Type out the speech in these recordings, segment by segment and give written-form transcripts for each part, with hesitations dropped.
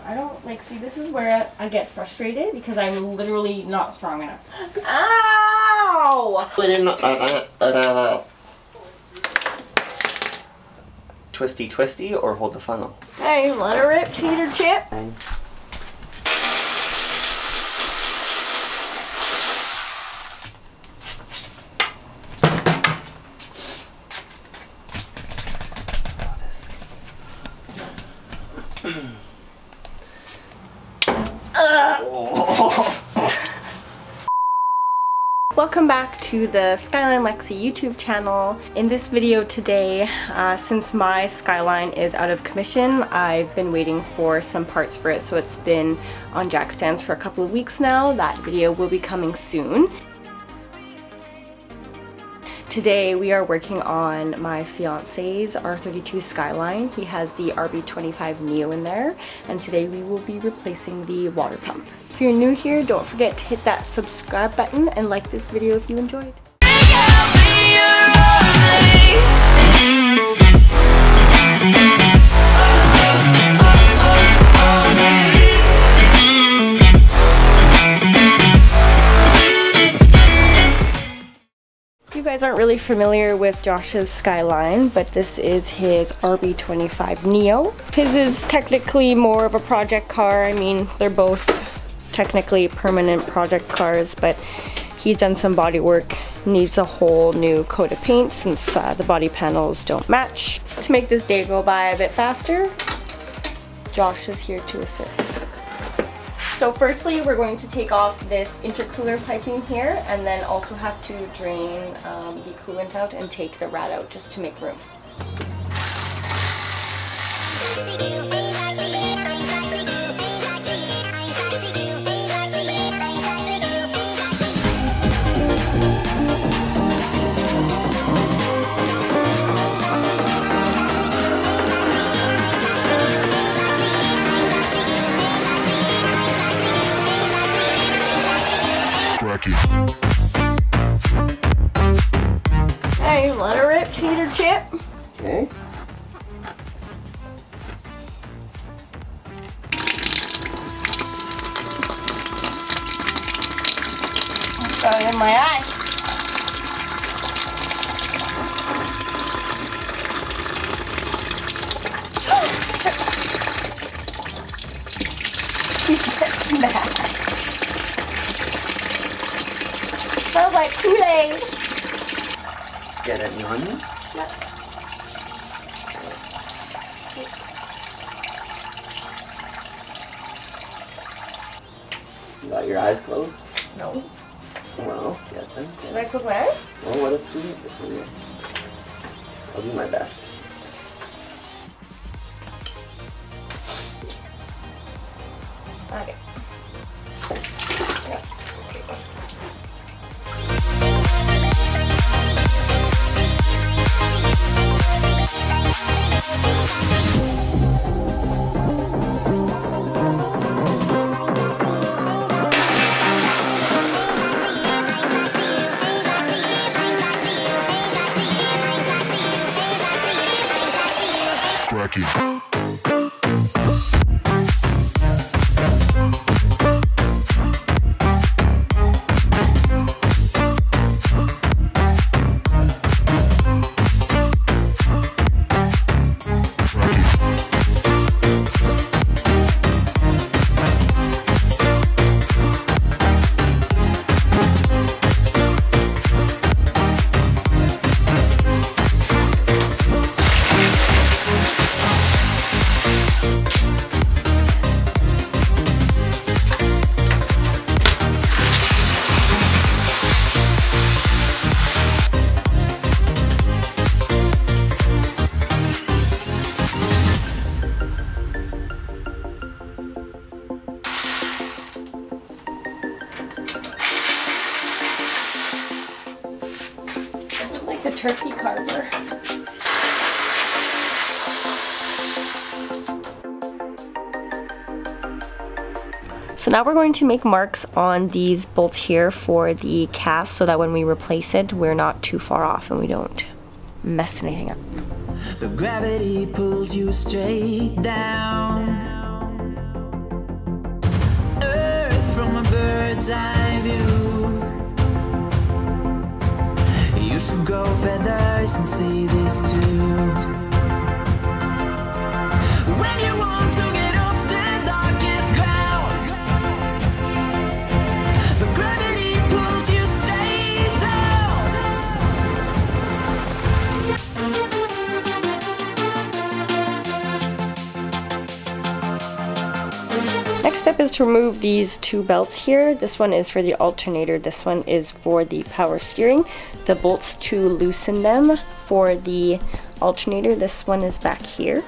I don't, like, see, this is where I get frustrated because I'm literally not strong enough. Ow! Put in else. Twisty twisty or hold the funnel? Hey, let her rip, Peter Chip. Okay. Welcome back to the SkylineLexi YouTube channel. In this video today, since my Skyline is out of commission, I've been waiting for some parts for it, so it's been on jack stands for a couple of weeks now. That video will be coming soon. Today we are working on my fiance's R32 Skyline. He has the Rb25Neo in there, and today we will be replacing the water pump. If you're new here, don't forget to hit that subscribe button and like this video if you enjoyed. You guys aren't really familiar with Josh's Skyline, but this is his Rb25Neo. His is technically more of a project car. I mean, they're both technically permanent project cars, but he's done some body work, needs a whole new coat of paint since the body panels don't match. To make this day go by a bit faster, Josh is here to assist. So firstly, we're going to take off this intercooler piping here, and then also have to drain the coolant out and take the rat out just to make room. Hey, let her rip, Peter Chip. Okay. Got it in my eye. He gets mad. Smells like Kool-Aid. Get it on? Yep. You got your eyes closed? No. Well, get them. Should I close my eyes? Well, what if it's in there? I'll do my best. Okay. Yep. Like the turkey carver. So now we're going to make marks on these bolts here for the cast so that when we replace it, we're not too far off and we don't mess anything up. But gravity pulls you straight down. bird's eye view. You should grow feathers and see this too. When you want to get off the darkest ground, but gravity pulls you straight down. Next step is to remove these two belts here. This one is for the alternator, this one is for the power steering. The bolts to loosen them for the alternator, this one is back here.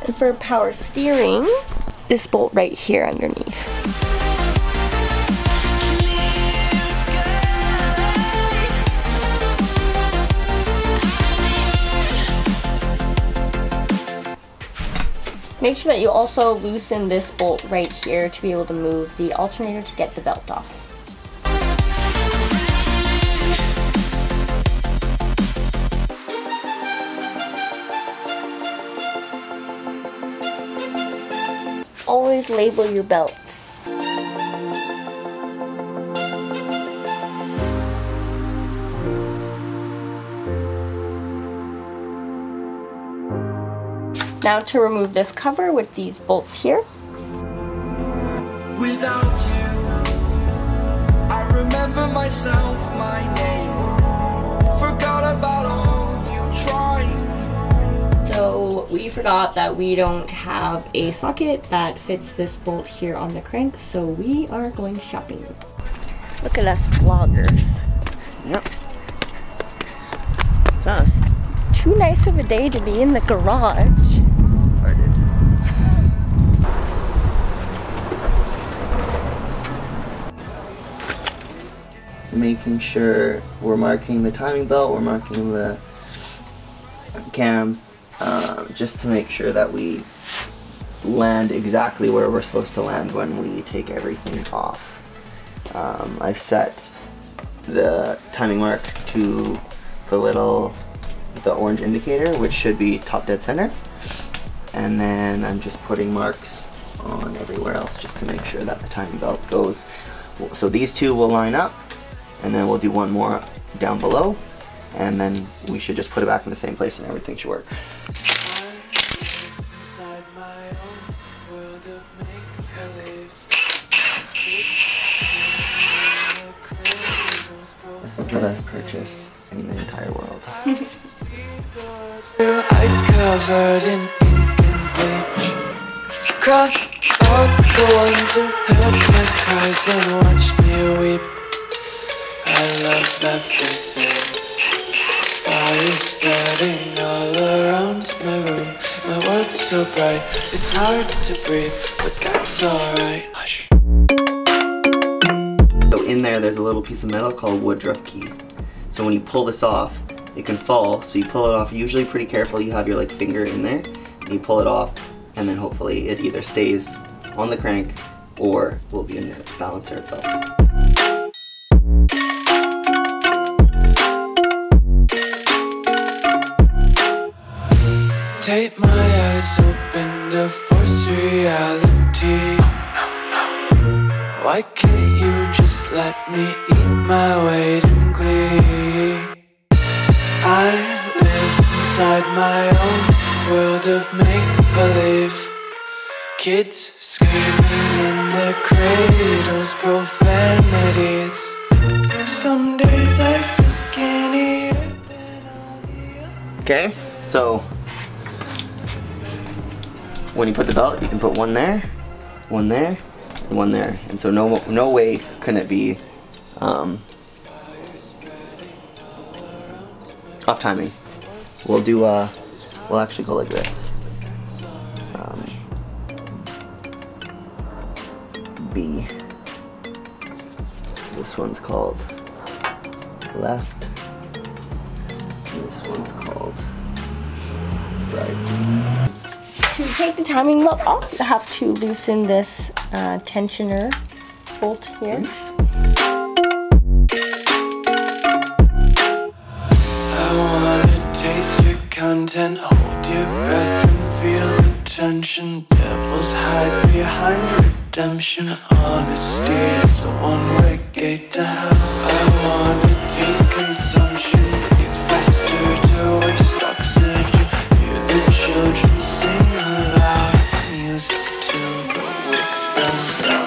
And for power steering, this bolt right here underneath. Make sure that you also loosen this bolt right here to be able to move the alternator to get the belt off. Always label your belts. Now to remove this cover with these bolts here. Without you, I remember myself, my name. Forgot about all you tried. So we forgot that we don't have a socket that fits this bolt here on the crank, so we are going shopping. Look at us vloggers. Yep. It's us. Too nice of a day to be in the garage. Making sure we're marking the timing belt, we're marking the cams, just to make sure that we land exactly where we're supposed to land when we take everything off. I set the timing mark to the orange indicator, which should be top dead center, and then I'm just putting marks on everywhere else just to make sure that the timing belt goes. So these two will line up, and then we'll do one more down below, and then we should just put it back in the same place and everything should work. This is the best purchase in the entire world. Your eyes covered in ink and bleach. Cross out the ones who heard my cries and watched me weep. I love everything. Fire spreading all around my room. My world's so bright, it's hard to breathe, but that's alright. Hush. So in there's a little piece of metal called woodruff key. So when you pull this off, it can fall. So you pull it off usually pretty careful. You have your finger in there, and you pull it off, and then hopefully it either stays on the crank or will be in the balancer itself. Take my eyes open to force reality. Why can't you just let me eat my weight in glee? I live inside my own world of make-believe. Kids screaming in their cradles, profanities. Some days I feel skinnier than all the others. Okay, so when you put the belt, you can put one there, and one there, and so no way can it be off timing. We'll do we'll actually go like this. B. This one's called left, and this one's called right. To take the timing belt off, you have to loosen this tensioner bolt here. I wanna taste your content, hold your breath and feel the tension. Devils hide behind redemption. Honesty is a one-way gate to hell. I wanna taste consumption, breathe faster to waste oxygen. Hear the children sing aloud. It's music till the wick burns out.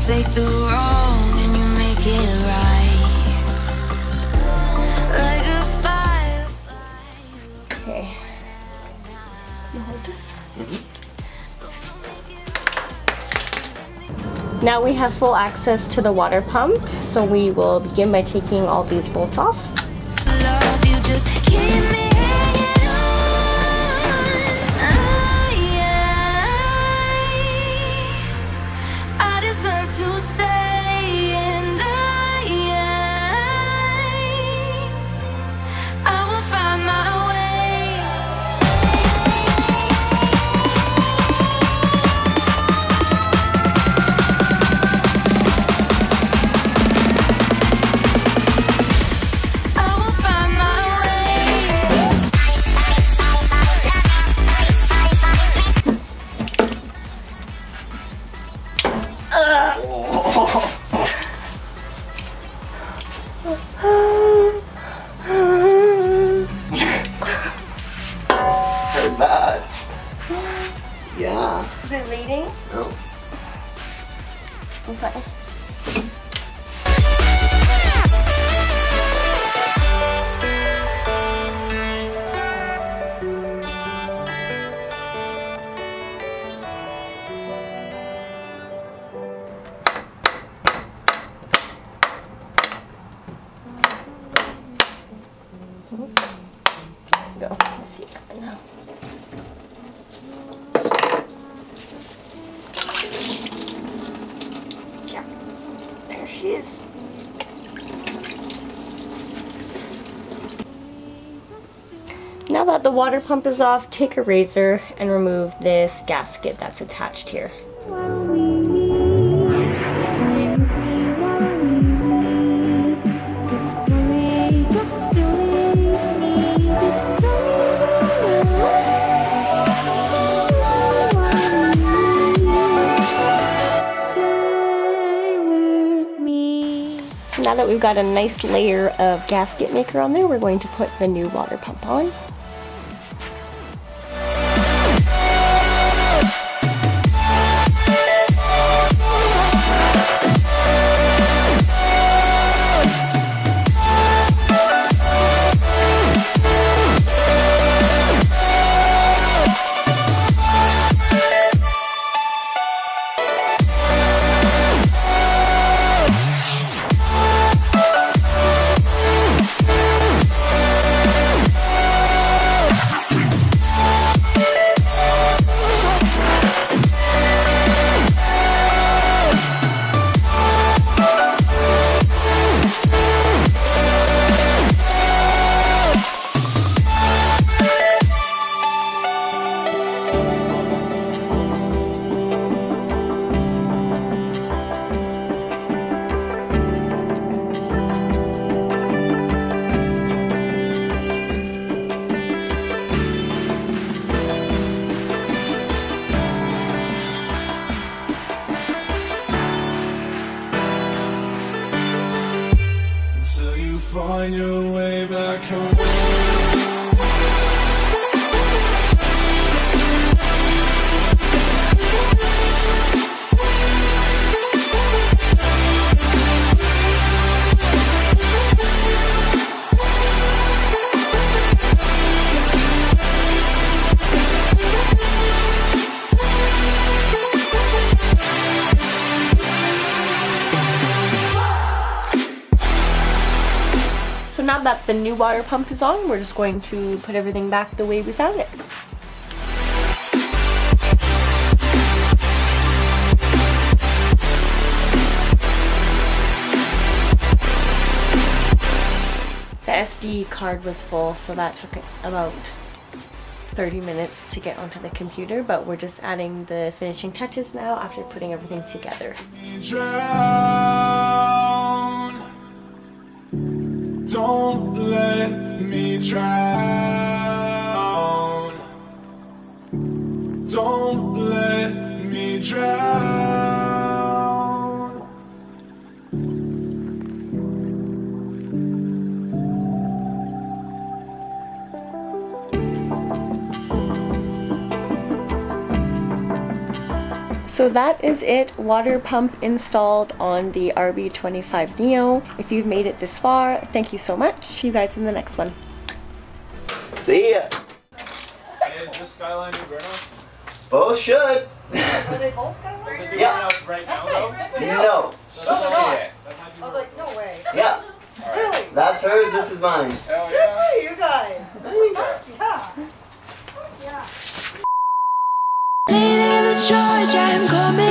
Take the wrong and you make it right. Like a firefly. Okay. You hold this. Now we have full access to the water pump, so we will begin by taking all these bolts off. Love you, just keep me hanging on. I deserve to stay, and I will find my way. I will find my Heard that. Yeah. Is it leading? No. I'm fine. Go. I see it coming now. Yeah. There she is. Now that the water pump is off, take a razor and remove this gasket that's attached here. Now that we've got a nice layer of gasket maker on there, we're going to put the new water pump on. Find your way back home. So now that the new water pump is on, we're just going to put everything back the way we found it. SD card was full, so that took about 30 minutes to get onto the computer, but we're just adding the finishing touches now after putting everything together. Drown. Don't let me drown. Don't let me drown. So that is it, water pump installed on the Rb25Neo. If you've made it this far, thank you so much. See you guys in the next one. See ya. Is this Skyline new burnout? Both should. Are they both Skyline? Is it new Yeah. burnouts right now though? No. No, they're not. Yeah. I was like, no way. Yeah. Really? That's hers, this is mine. Hell Good yeah. for you guys. Thanks. Yeah. Yeah. Leading the charge, I'm coming.